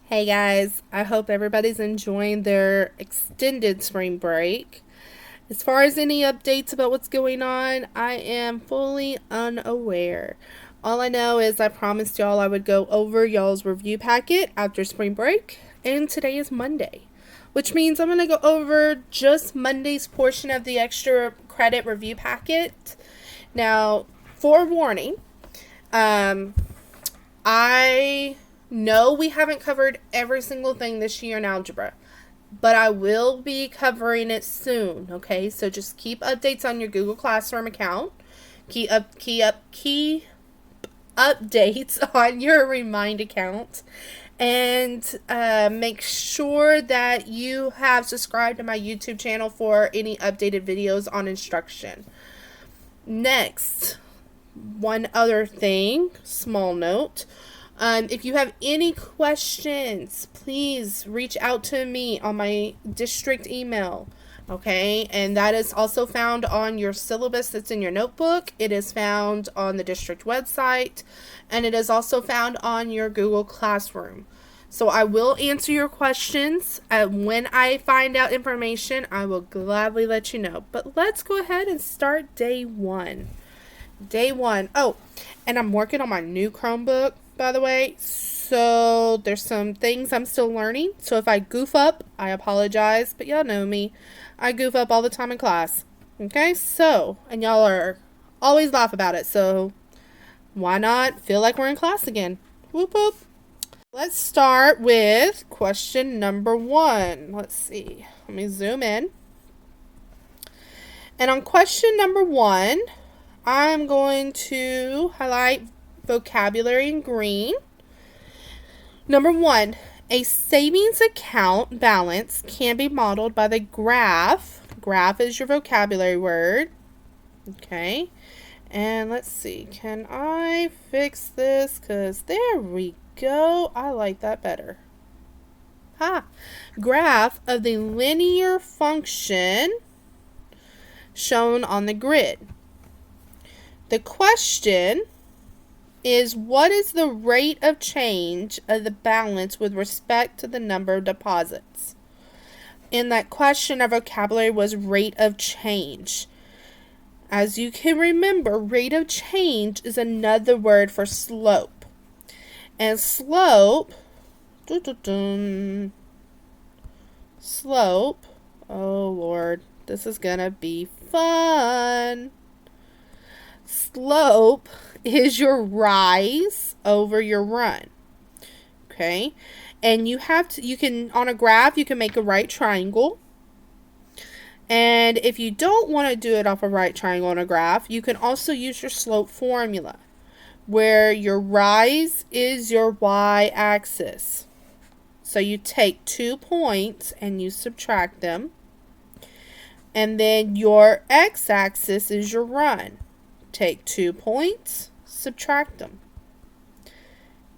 Hey guys, I hope everybody's enjoying their extended spring break. As far as any updates about what's going on, I am fully unaware. All I know is I promised y'all I would go over y'all's review packet after spring break, and today is Monday, which means I'm going to go over just Monday's portion of the extra credit review packet. Now, forewarning, I know we haven't covered every single thing this year in algebra, but I will be covering it soon, okay? So just keep updates on your Google Classroom account. Keep updates on your Remind account. And make sure that you have subscribed to my YouTube channel for any updated videos on instruction. Next, one other thing, small note. If you have any questions, please reach out to me on my district email, okay? And that is also found on your syllabus that's in your notebook. It is found on the district website, and it is also found on your Google Classroom. So I will answer your questions. When I find out information, I will gladly let you know. But let's go ahead and start day one. Day one. Oh, and I'm working on my new Chromebook, by the way. So there's some things I'm still learning. So if I goof up, I apologize. But y'all know me. I goof up all the time in class. Okay? So, and y'all are always laugh about it. So why not feel like we're in class again? Whoop whoop. Let's start with question number 1. Let's see. Let me zoom in. And on question number 1, I'm going to highlight vocabulary in green. Number 1, a savings account balance can be modeled by the graph. Graph is your vocabulary word. Okay. And let's see. Can I fix this? Because there we go. I like that better. Graph of the linear function shown on the grid. The question is, what is the rate of change of the balance with respect to the number of deposits? In that question, our vocabulary was rate of change. As you can remember, rate of change is another word for slope. And slope, slope, oh Lord, this is gonna be fun. Slope is your rise over your run. Okay? And you can, on a graph, you can make a right triangle. And if you don't want to do it off a right triangle on a graph, you can also use your slope formula, where your rise is your y-axis. So you take 2 points and you subtract them. And then your x-axis is your run. Take 2 points, subtract them.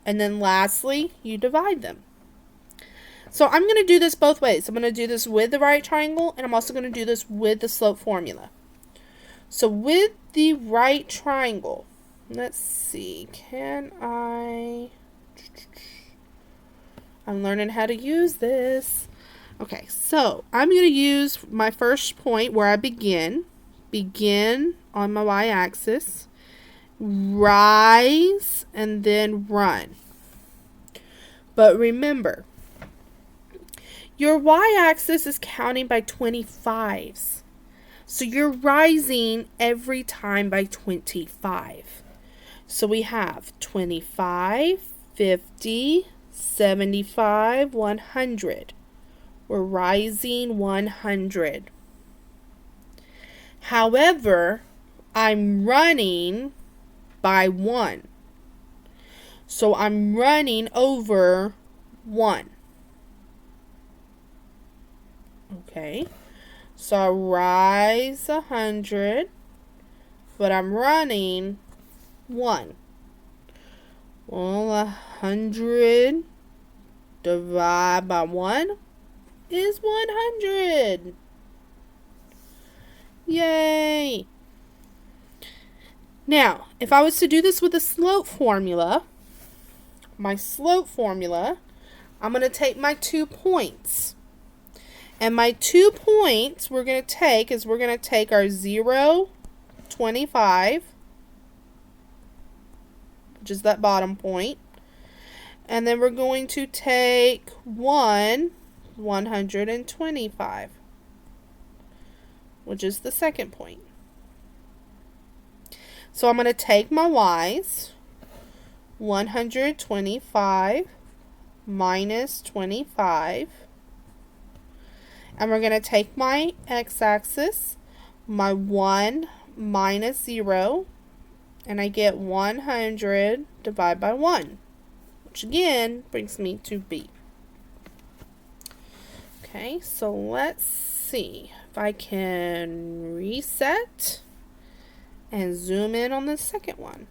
And then lastly, you divide them. So I'm going to do this both ways. I'm going to do this with the right triangle, and I'm also going to do this with the slope formula. So with the right triangle, let's see, I'm learning how to use this. Okay, so I'm going to use my first point where I begin on my y-axis, rise, and then run. But remember, your y-axis is counting by 25s. So you're rising every time by 25. So we have 25, 50, 75, 100. We're rising 100. However, I'm running by 1. So I'm running over 1. Okay. So I rise 100, but I'm running 1. Well, 100 divided by 1 is 100. Yay! Now, if I was to do this with a slope formula, my slope formula, I'm going to take my 2 points. And my 2 points we're going to take our 0, 25, which is that bottom point. And then we're going to take 1, 125, which is the second point. So I'm going to take my y's, 125 minus 25. And we're going to take my x-axis, my 1 minus 0, and I get 100 divided by 1, which again brings me to b. Okay, so let's see if I can reset and zoom in on the second one.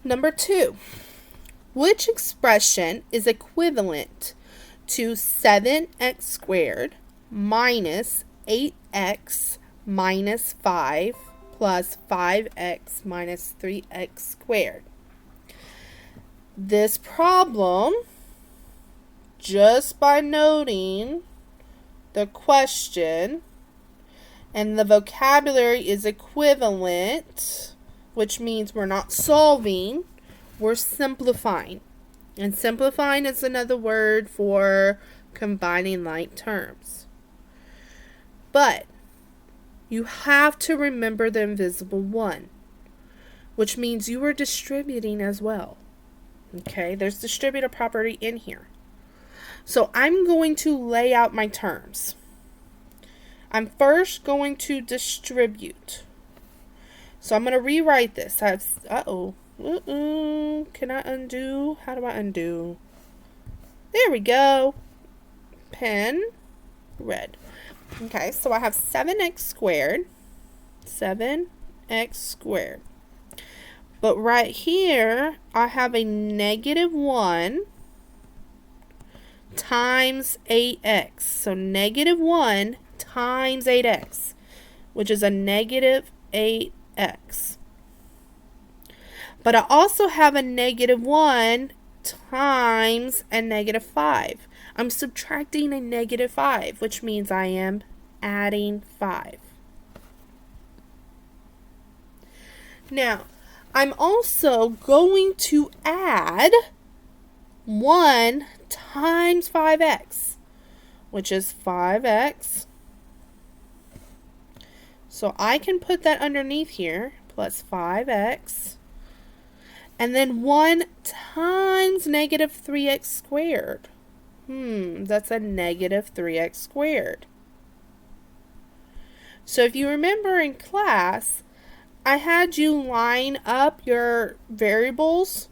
Number 2, which expression is equivalent to 7x squared minus 8x minus 5 plus 5x minus 3x squared? This problem, just by noting the question and the vocabulary is equivalent, which means we're not solving, we're simplifying. And simplifying is another word for combining like terms. But you have to remember the invisible one, which means you are distributing as well. Okay, there's distributive property in here. So I'm going to lay out my terms. I'm first going to distribute. So I'm going to rewrite this. Can I undo? How do I undo? There we go. Pen, red. Okay, so I have 7x squared. 7x squared. But right here, I have a negative 1 times 8x. So negative 1 times 8x, which is a negative 8x. But I also have a negative 1 times a negative 5. I'm subtracting a negative 5, which means I am adding 5. Now, I'm also going to add 1 times 5x, which is 5x. So I can put that underneath here, plus 5x. And then 1 times negative 3x squared. That's a negative 3x squared. So if you remember in class, I had you line up your variables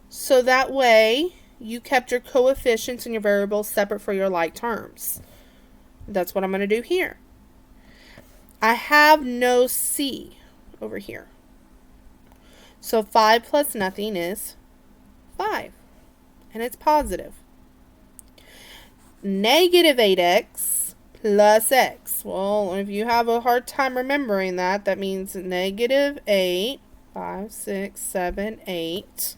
so that way you kept your coefficients and your variables separate for your like terms. That's what I'm going to do here. I have no c over here. So 5 plus nothing is 5, and it's positive. Negative 8x plus x. Well, if you have a hard time remembering that, that means negative 8, 5, 6, 7, 8.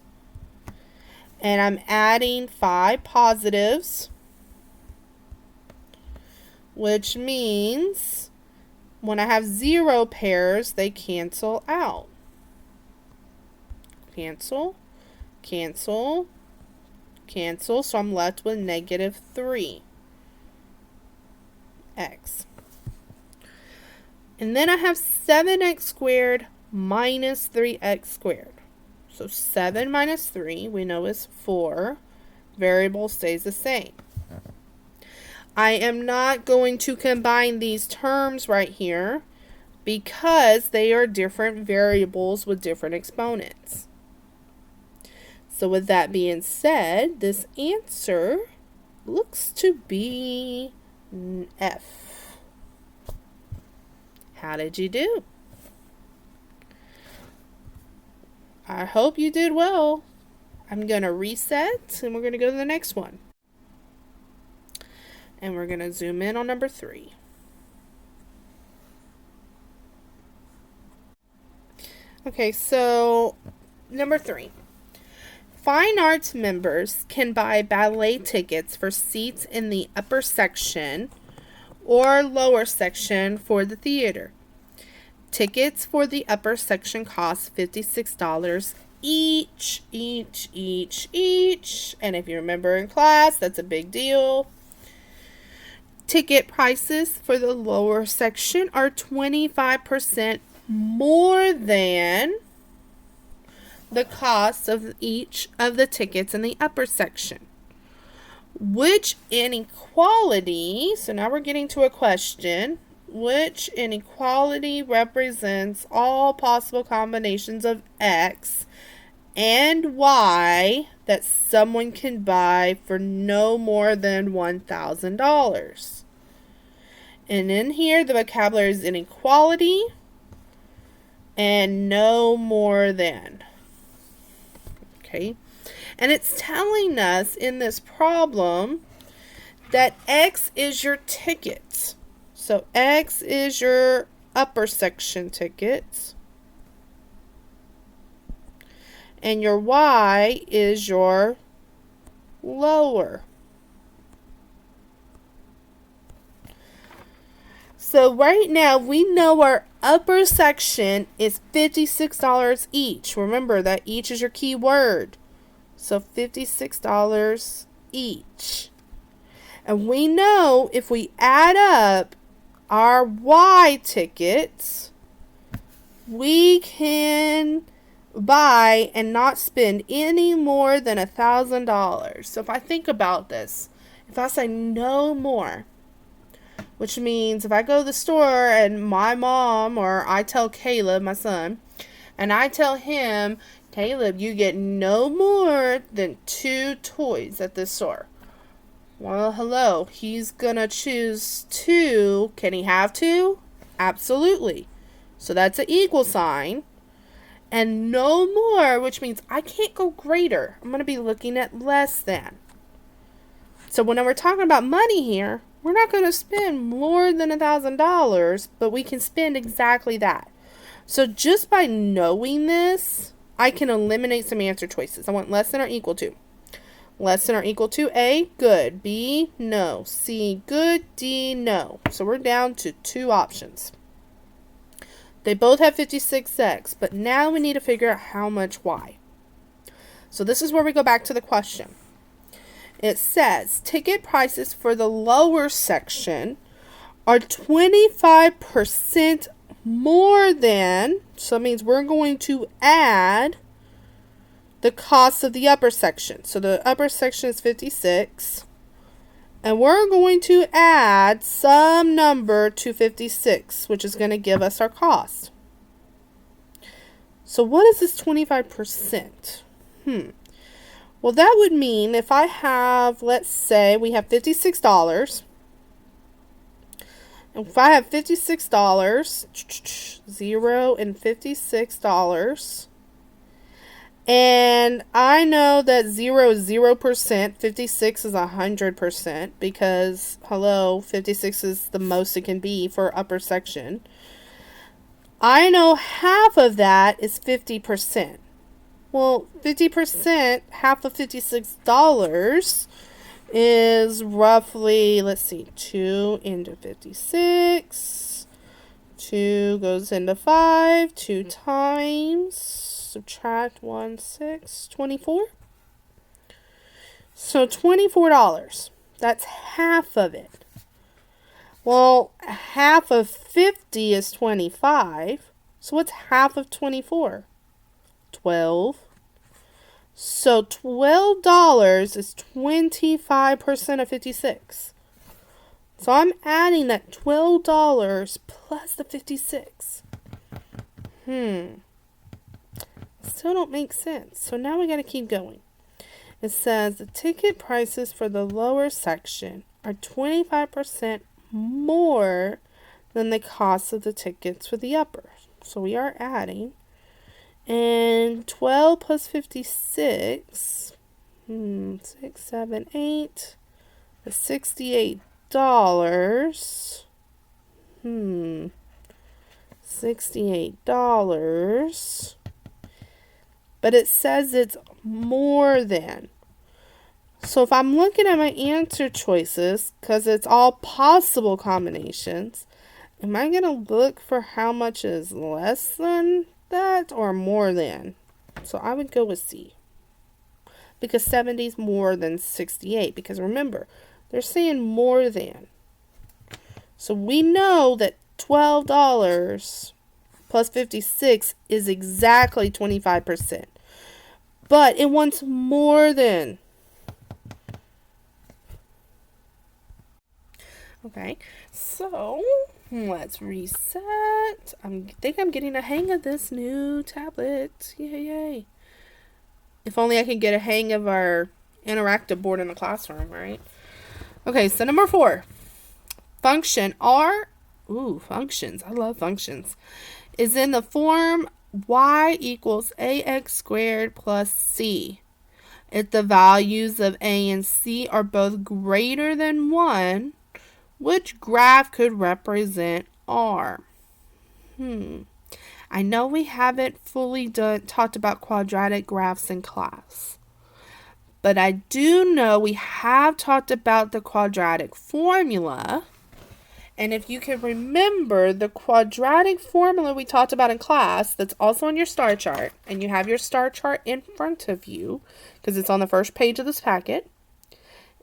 And I'm adding 5 positives, which means when I have 0 pairs, they cancel out. Cancel, cancel, cancel. So I'm left with negative 3x. And then I have 7x squared minus 3x squared. So 7 minus 3, we know is 4. Variable stays the same. I am not going to combine these terms right here because they are different variables with different exponents. So with that being said, this answer looks to be F. How did you do? I hope you did well. I'm going to reset and we're going to go to the next one. And we're going to zoom in on number 3. Okay, so number 3. fine arts members can buy ballet tickets for seats in the upper section or lower section for the theater. Tickets for the upper section cost $56 each. And if you remember in class, that's a big deal. Ticket prices for the lower section are 25% more than the cost of each of the tickets in the upper section. Which inequality, so now we're getting to a question, which inequality represents all possible combinations of X and Y that someone can buy for no more than $1,000. And in here, the vocabulary is inequality and no more than. Okay. And it's telling us in this problem that X is your ticket. So X is your upper section tickets. And your Y is your lower. So right now we know our upper section is $56 each. Remember that each is your key word. So $56 each. And we know if we add up our Y tickets, we can buy and not spend any more than $1,000. So if I think about this, if I say no more, which means if I go to the store and my mom, or I tell Caleb, my son, and I tell him, Caleb, you get no more than 2 toys at this store. Well, hello, he's gonna choose 2. Can he have 2? Absolutely. So that's an equal sign. And no more, which means I can't go greater. I'm going to be looking at less than. So when we're talking about money here, we're not going to spend more than $1,000, but we can spend exactly that. So just by knowing this, I can eliminate some answer choices. I want less than or equal to. Less than or equal to A, good. B, no. C, good. D, no. So we're down to 2 options. They both have 56X, but now we need to figure out how much Y. So this is where we go back to the question. It says ticket prices for the lower section are 25% more than, so it means we're going to add the cost of the upper section. So the upper section is 56. And we're going to add some number to 56, which is going to give us our cost. So what is this 25%? Well, that would mean if I have, let's say we have $56. And if I have $56, 0 and $56. And I know that 0 is 0%, 56 is 100%, because, hello, 56 is the most it can be for upper section. I know half of that is 50%. Well, 50%, half of $56 is roughly, let's see, 2 into 56. 2 goes into 5, 2 times. Subtract 1, 6, 24. So $24. That's half of it. Well, half of 50 is 25. So what's half of 24? 12. So $12 is 25% of 56. So I'm adding that $12 plus the 56. Still don't make sense. So now we got to keep going. It says the ticket prices for the lower section are 25% more than the cost of the tickets for the upper. So we are adding. And 12 plus 56, 6, 7, 8, is $68. $68. but it says it's more than. So if I'm looking at my answer choices, because it's all possible combinations, am I going to look for how much is less than that or more than? So I would go with C. Because 70 is more than 68. Because remember, they're saying more than. So we know that $12 plus 56 is exactly 25%. But it wants more than. Okay, so let's reset. I think I'm getting a hang of this new tablet. Yay. If only I could get a hang of our interactive board in the classroom, right? Okay, so number 4. Function R. Ooh, functions. I love functions. Is in the form y equals ax squared plus c. If the values of a and c are both greater than 1, which graph could represent R? I know we haven't fully talked about quadratic graphs in class, but I do know we have talked about the quadratic formula. And if you can remember the quadratic formula we talked about in class, that's also on your star chart, and you have your star chart in front of you because it's on the first page of this packet,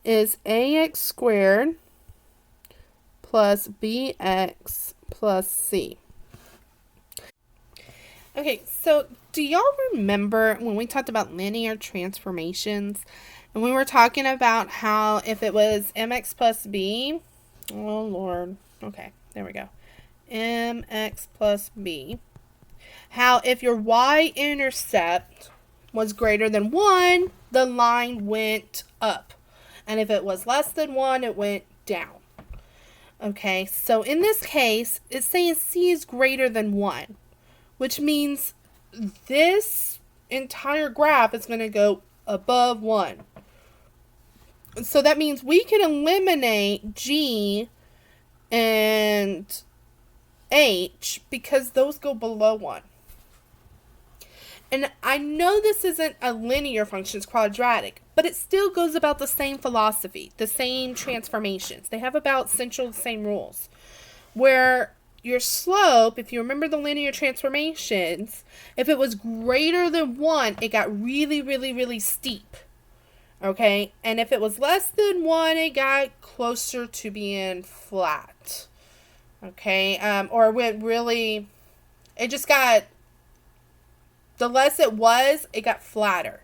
is ax squared plus bx plus c. Okay, so do y'all remember when we talked about linear transformations and we were talking about how if it was mx plus b, oh Lord, okay, there we go, mx plus b, how if your y-intercept was greater than 1, the line went up, and if it was less than 1, it went down. Okay, so in this case, it's saying c is greater than 1, which means this entire graph is going to go above 1. So that means we can eliminate G and H because those go below 1. And I know this isn't a linear function, it's quadratic, but it still goes about the same philosophy, the same transformations. They have about essentially the same rules. Where your slope, if you remember the linear transformations, if it was greater than 1, it got really, really, really steep. Okay? And if it was less than 1, it got closer to being flat. Okay? Or it went really, it just got, the less it was, it got flatter.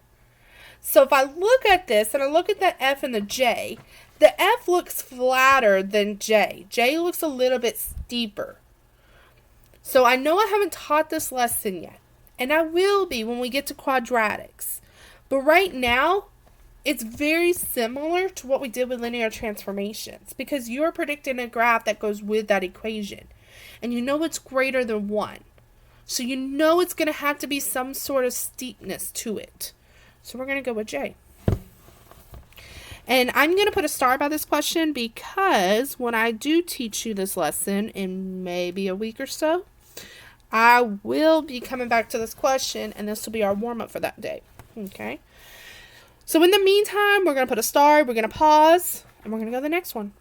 So if I look at this and I look at the F and the J, the F looks flatter than J. J looks a little bit steeper. So I know I haven't taught this lesson yet, and I will be when we get to quadratics. But right now, it's very similar to what we did with linear transformations because you're predicting a graph that goes with that equation. And you know it's greater than 1. So you know it's going to have to be some sort of steepness to it. So we're going to go with J. And I'm going to put a star by this question because when I do teach you this lesson in maybe a week or so, I will be coming back to this question and this will be our warm-up for that day. Okay? So in the meantime, we're going to put a star, we're going to pause, and we're going to go to the next one.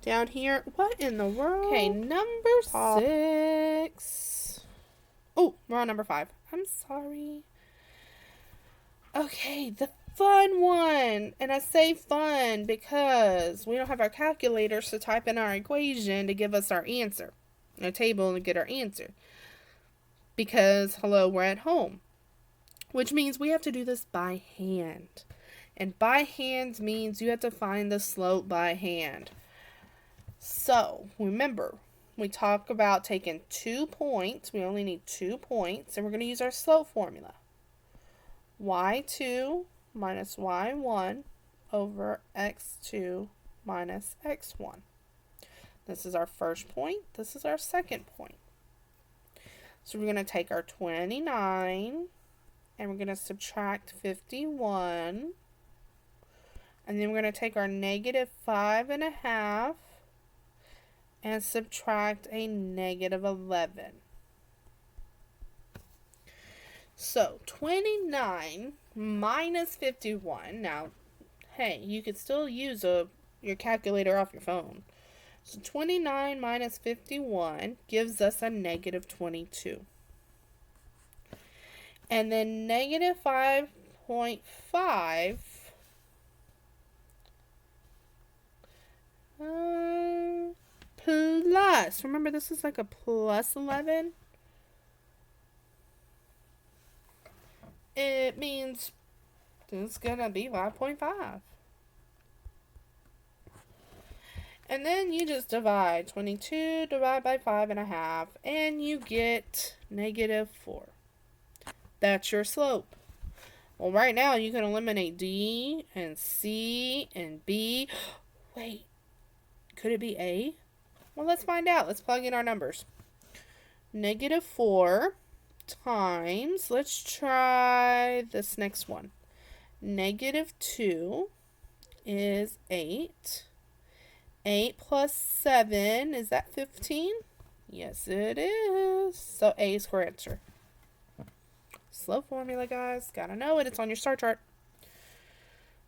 Down here, what in the world? Okay, number 6. Oh, we're on number 5. I'm sorry. Okay, the fun one. And I say fun because we don't have our calculators to type in our equation to give us our answer. A table to get our answer. Because, hello, we're at home. Which means we have to do this by hand. And by hand means you have to find the slope by hand. So, remember, we talk about taking 2 points. We only need 2 points. And we're going to use our slope formula. y2 minus y1 over x2 minus x1. This is our first point. This is our second point. So we're going to take our 29 and we're going to subtract 51. And then we're going to take our negative 5.5 and subtract a negative 11. So 29 minus 51. Now, hey, you could still use your calculator off your phone. So 29 minus 51 gives us a negative 22. And then negative 5.5 plus, remember this is like a plus 11. It means it's going to be 5.5. And then you just divide 22 divided by 5.5, and you get negative 4. That's your slope. Well, right now you can eliminate D and C and B. Wait, could it be A? Well, let's find out. Let's plug in our numbers. Negative 4 times, let's try this next one. Negative 2 is 8. 8 plus 7, is that 15? Yes, it is. So A is correct answer. Slope formula, guys. Gotta know it. It's on your star chart.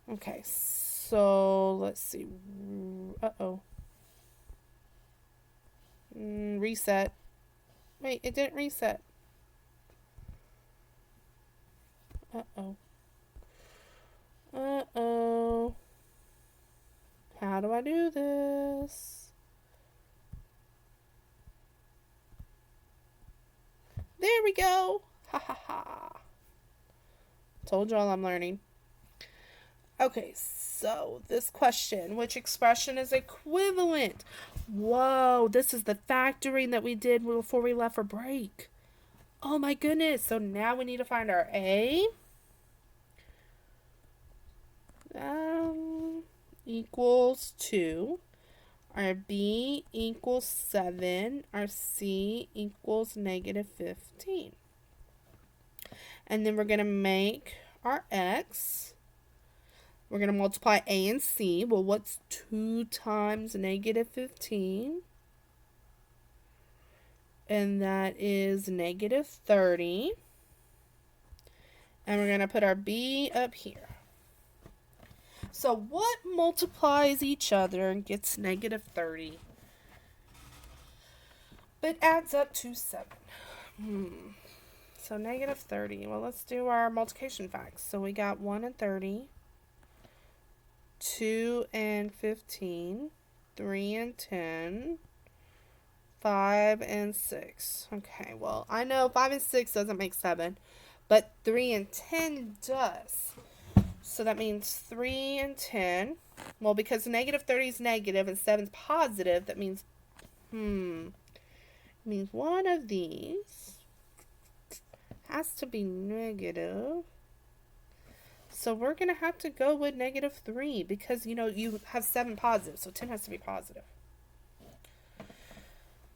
Okay, so let's see. Uh-oh. Reset. Wait, it didn't reset. Uh-oh. Uh-oh. How do I do this? There we go. Ha ha ha. Told y'all I'm learning. Okay, so this question, which expression is equivalent? Whoa, this is the factoring that we did before we left for break. Oh my goodness. So now we need to find our A. Equals 2. Our B equals 7. Our C equals negative 15. And then we're going to make our X. We're going to multiply A and C. Well, what's 2 times negative 15? And that is negative 30. And we're going to put our B up here. So what multiplies each other and gets negative 30? But adds up to 7. So negative 30. Well, let's do our multiplication facts. So we got 1 and 30. 2 and 15. 3 and 10. 5 and 6. Okay, well, I know 5 and 6 doesn't make 7. But 3 and 10 does. So that means 3 and 10. Well, because negative 30 is negative and 7 is positive, that means, means one of these has to be negative. So we're going to have to go with negative 3 because, you have 7 positive, so 10 has to be positive.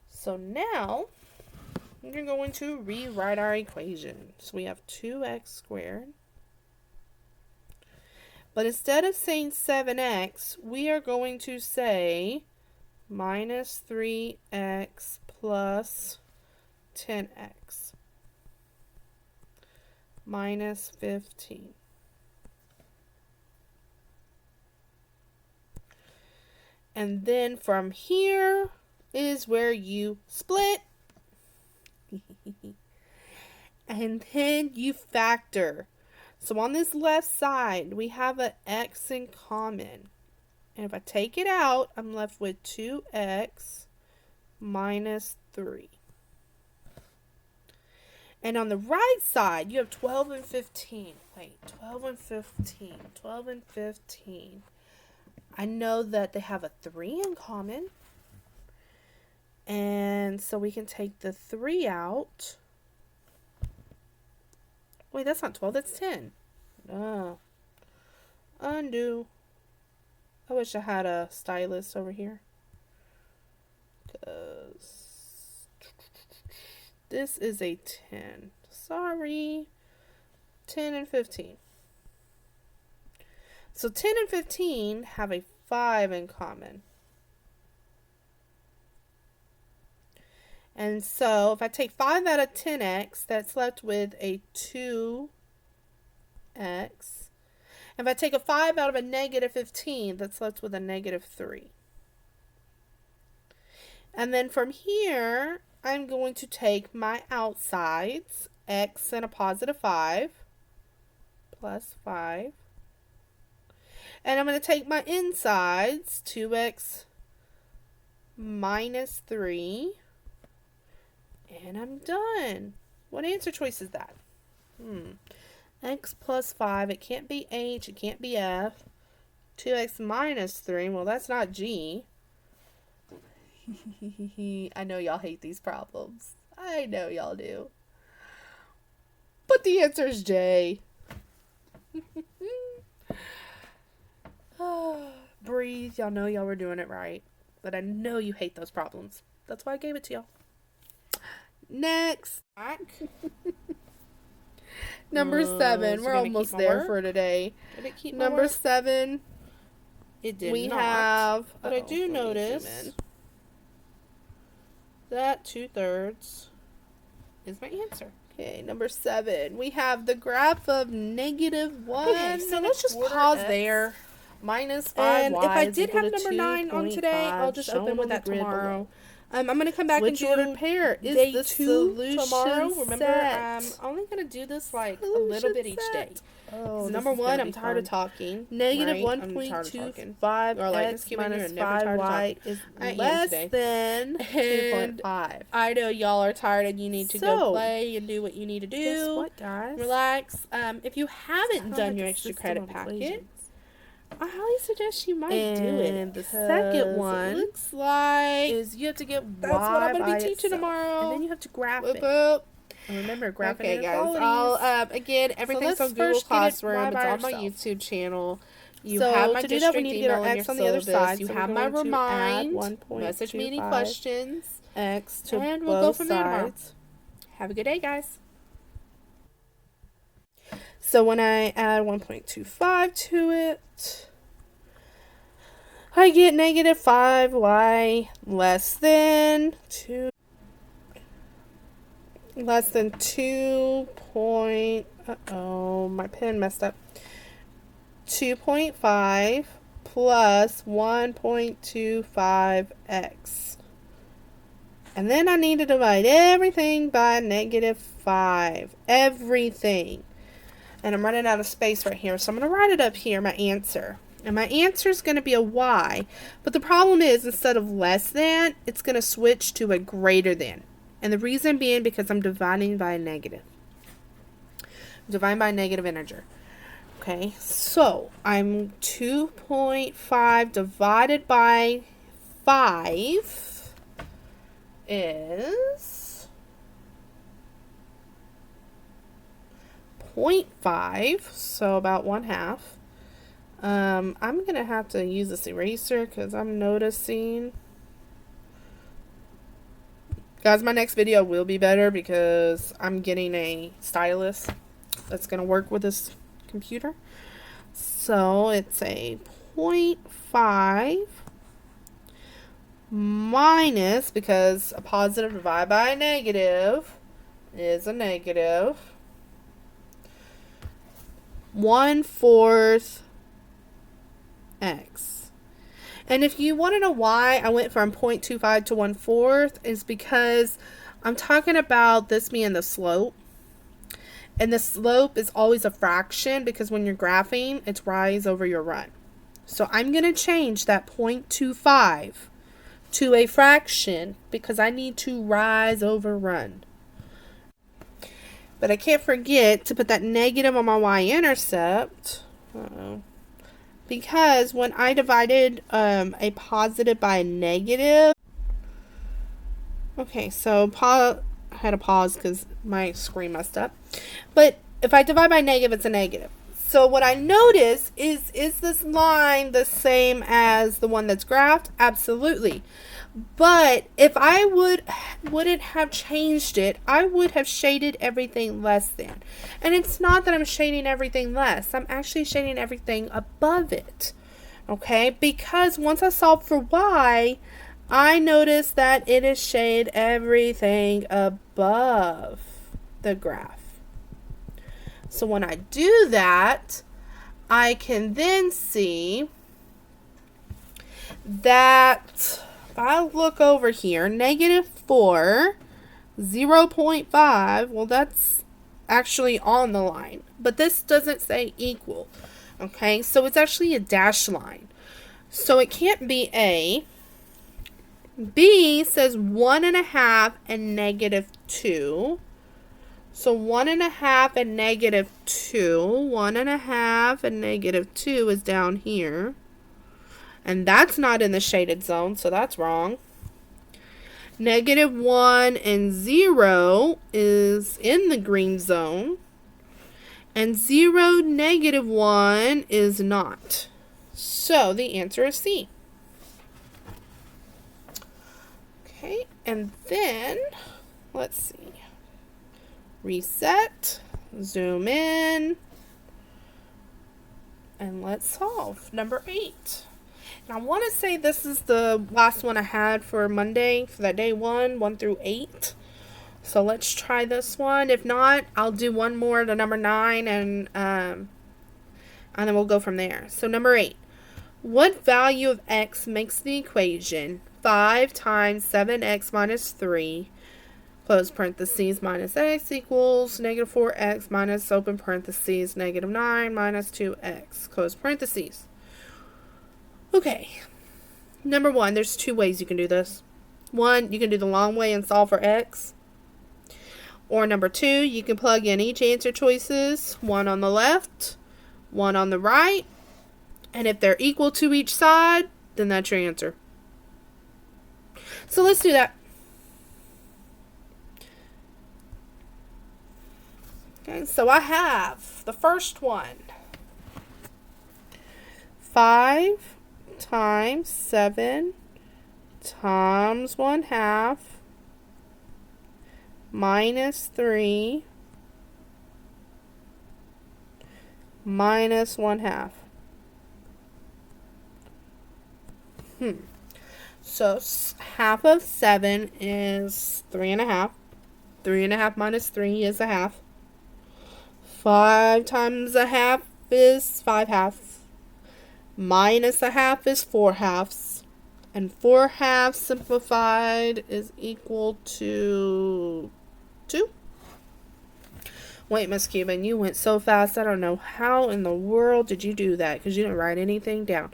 So now we're going to rewrite our equation. So we have 2x squared. But instead of saying 7x, we are going to say minus 3x plus 10x minus 15. And then from here is where you split. And then you factor. So on this left side, we have an x in common. And if I take it out, I'm left with 2x minus 3. And on the right side, you have 12 and 15. Wait, 12 and 15. 12 and 15. I know that they have a 3 in common. And so we can take the 3 out. Wait, that's not 12, that's 10. Oh. Undo. I wish I had a stylus over here. Because this is a 10. Sorry. 10 and 15. So 10 and 15 have a 5 in common. And so if I take 5 out of 10x, that's left with a 2x. If I take a 5 out of a negative 15, that's left with a negative 3. And then from here, I'm going to take my outsides, x and a positive 5, plus 5. And I'm going to take my insides, 2x minus 3. And I'm done. What answer choice is that? X plus 5. It can't be H. It can't be F. 2x minus 3. Well, that's not G. I know y'all hate these problems. I know y'all do. But the answer is J. Breathe. Y'all know y'all were doing it right. But I know you hate those problems. That's why I gave it to y'all. Next. Number 7. We're almost there for today. Did it keep Number 7. It did we not. Have, but I do notice that 2/3 is my answer. Okay, number 7. We have the graph of negative 1. Okay, so let's just pause there. Minus 5y. And if I did have number 9 on today, I'll just open with that tomorrow. I'm going to come back and do ordered pair. Is day the 2 tomorrow? Remember, I'm only going to do this like a little bit each day. Oh, number 1, I'm tired of talking. Negative 1.25 or like x minus 5y is less than 2.5. I know y'all are tired and you need to go play and do what you need to do. Guess what, guys? Relax. If you haven't done your extra credit packet, I highly suggest you might do it. And the second one looks like is you have to get that's what I'm going to be teaching tomorrow. And then you have to graph it. And remember, graphing okay, guys. I'll again, everything's on Google Classroom. It's on my YouTube channel. You have my to do that, we need to get our x on the other side. You have my remind, message me any questions, x to and we'll go from there tomorrow. Have a good day, guys. So when I add 1.25 to it, I get negative 5y less than 2. Less than 2 point, my pen messed up. 2.5 plus 1.25x. And then I need to divide everything by negative 5. Everything. And I'm running out of space right here, so I'm going to write it up here, my answer. And my answer is going to be a y. But the problem is, instead of less than, it's going to switch to a greater than. And the reason being because I'm dividing by a negative. I'm dividing by a negative integer. Okay, so I'm 2.5 divided by 5 is 0.5, so about 1/2. I'm going to have to use this eraser because I'm noticing. Guys, my next video will be better because I'm getting a stylus that's going to work with this computer. So it's a 0.5 minus, because a positive divided by a negative is a negative, 1/4 x. And if you want to know why I went from 0.25 to 1/4, is because I'm talking about this being the slope. And the slope is always a fraction because when you're graphing, it's rise over your run. So I'm going to change that 0.25 to a fraction because I need to rise over run. But I can't forget to put that negative on my y-intercept. Because when I divided a positive by a negative. Okay, so I had to pause because my screen messed up. But if I divide by negative, it's a negative. So what I notice is this line the same as the one that's graphed? Absolutely. But if I wouldn't have changed it, I would have shaded everything less than. And it's not that I'm shading everything less. I'm actually shading everything above it. Okay? Because once I solve for y, I notice that it is shaded everything above the graph. So when I do that, I can then see that if I look over here, -4, 0.5, well, that's actually on the line, but this doesn't say equal. Okay, so it's actually a dashed line. So it can't be A. B says 1.5 and -2. So 1.5 and -2. 1.5 and -2 is down here. And that's not in the shaded zone, so that's wrong. -1 and 0 is in the green zone. And 0, -1 is not. So the answer is C. Okay, and then, let's see. Reset, zoom in, and let's solve. Number 8. And I want to say this is the last one I had for Monday, for that day 1 through 8. So let's try this one. If not, I'll do one more to number 9, and then we'll go from there. So number 8. What value of x makes the equation 5 times 7x minus 3, close parentheses, minus x equals -4x minus, open parentheses, -9 minus 2x, close parentheses. Okay. Number 1, there's 2 ways you can do this. 1, you can do the long way and solve for x. Or number 2, you can plug in each answer choices, 1 on the left, 1 on the right, and if they're equal to each side, then that's your answer. So let's do that. Okay, so I have the first one. 5 times 7 times 1/2 minus 3 minus 1/2. So half of 7 is 3.5. 3.5 minus 3 is 1/2. 5 times 1/2 is 5/2. Minus 1/2 is 4/2. And 4/2 simplified is equal to 2. Wait, Miss Cuban, you went so fast. I don't know how in the world did you do that, because you didn't write anything down.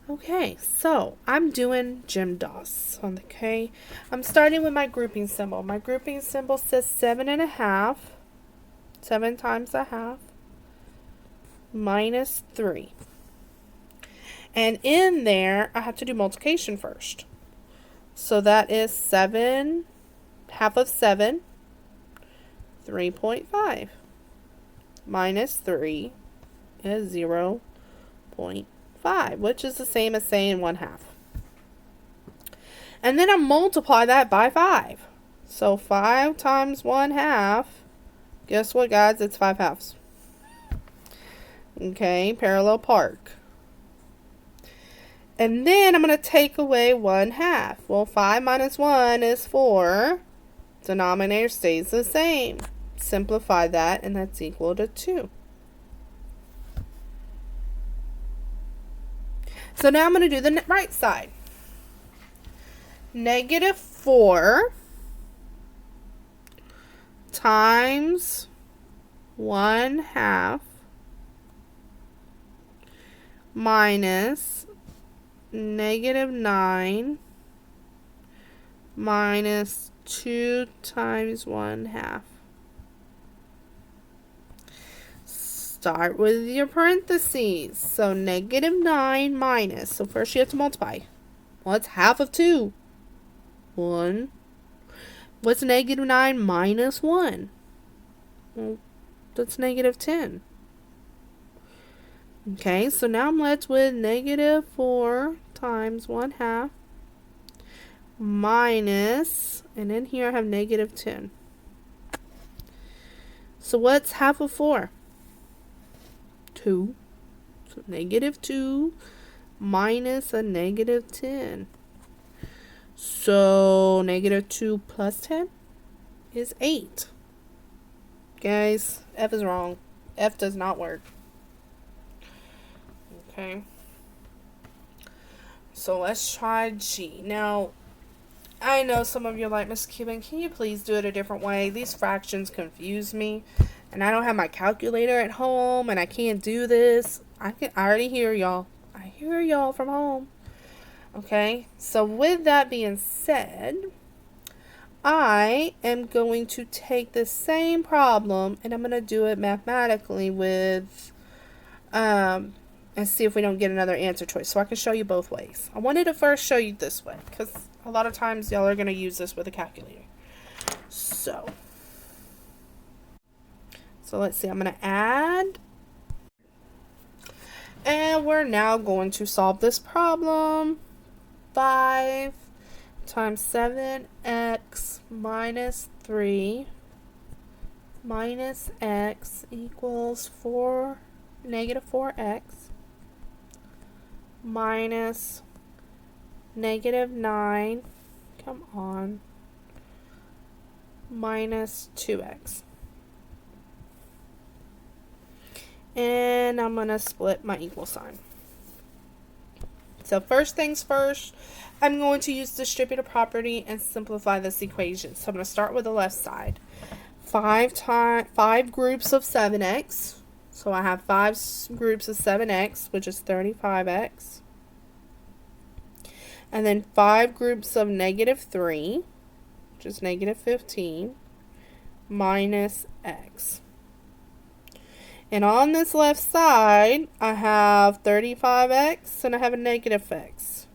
Okay, so I'm doing GEMDAS. Okay, I'm starting with my grouping symbol. My grouping symbol says 7.5. 7 times 1/2 minus 3. And in there, I have to do multiplication first. So that is 7, half of 7, 3.5. Minus 3 is 0.5, which is the same as saying 1/2. And then I multiply that by 5. So 5 times 1/2, guess what, guys? It's 5/2. Okay, parallel park. And then I'm going to take away 1/2. Well, 5 minus 1 is 4. Denominator stays the same. Simplify that, and that's equal to 2. So now I'm going to do the right side. -4 times 1/2 minus -9 minus 2 times 1/2. Start with your parentheses. So -9 minus. So first you have to multiply. What's half of 2? 1. What's -9 minus 1? Well, that's -10. Okay, so now I'm left with -4 times 1/2 minus, and in here I have -10. So what's half of 4? 2. So -2 minus a -10. So negative 2 plus 10 is 8. Guys, F is wrong. F does not work. Okay. So let's try G. Now, I know some of you are like, Miss Cuban, can you please do it a different way? These fractions confuse me. And I don't have my calculator at home, and I can't do this. I already hear y'all. I hear y'all from home. Okay, so with that being said, I am going to take the same problem, and I'm going to do it mathematically with, and see if we don't get another answer choice. So I can show you both ways. I wanted to first show you this way, because a lot of times y'all are going to use this with a calculator. So let's see, I'm going to add, and we're now going to solve this problem. 5 times 7x minus 3 minus x equals negative 4x minus negative 9, come on, minus 2x. And I'm going to split my equal sign. So first things first, I'm going to use distributive property and simplify this equation. So I'm going to start with the left side. 5 groups of 7x. So I have 5 groups of 7x, which is 35x. And then 5 groups of negative 3, which is negative 15, minus x. And on this left side, I have 35x and I have a negative x.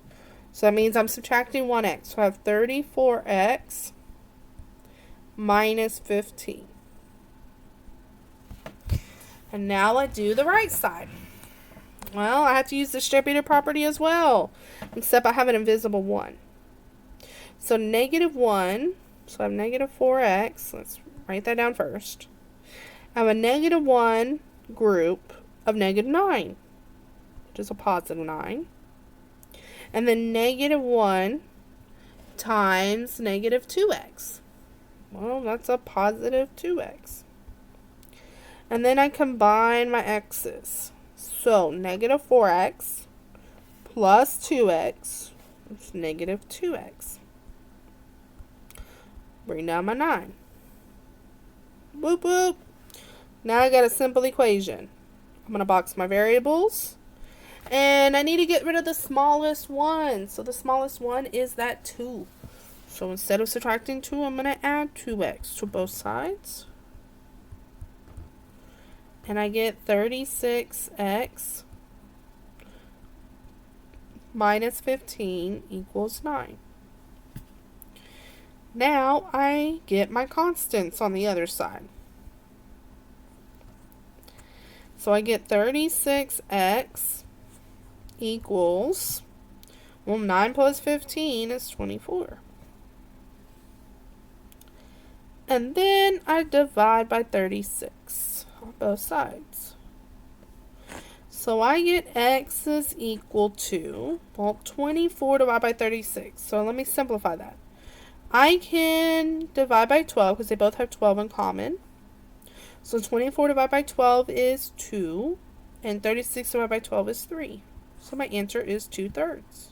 So that means I'm subtracting 1x. So I have 34x minus 15. And now I do the right side. Well, I have to use the distributive property as well, except I have an invisible 1. So negative 1, so I have negative 4x. Let's write that down first. I have a negative 1 group of negative 9, which is a positive 9. And then negative 1 times negative 2x. Well, that's a positive 2x. And then I combine my x's. So negative 4x plus 2x is negative 2x. Bring down my 9. Boop, boop. Now I got a simple equation. I'm going to box my variables. And I need to get rid of the smallest one. So the smallest one is that 2. So instead of subtracting 2, I'm going to add 2x to both sides. And I get 36x minus 15 equals 9. Now I get my constants on the other side. So I get 36x equals, well, 9 plus 15 is 24. And then I divide by 36 on both sides. So I get x is equal to, well, 24 divided by 36. So let me simplify that. I can divide by 12 because they both have 12 in common. So 24 divided by 12 is 2, and 36 divided by 12 is 3. So my answer is 2/3.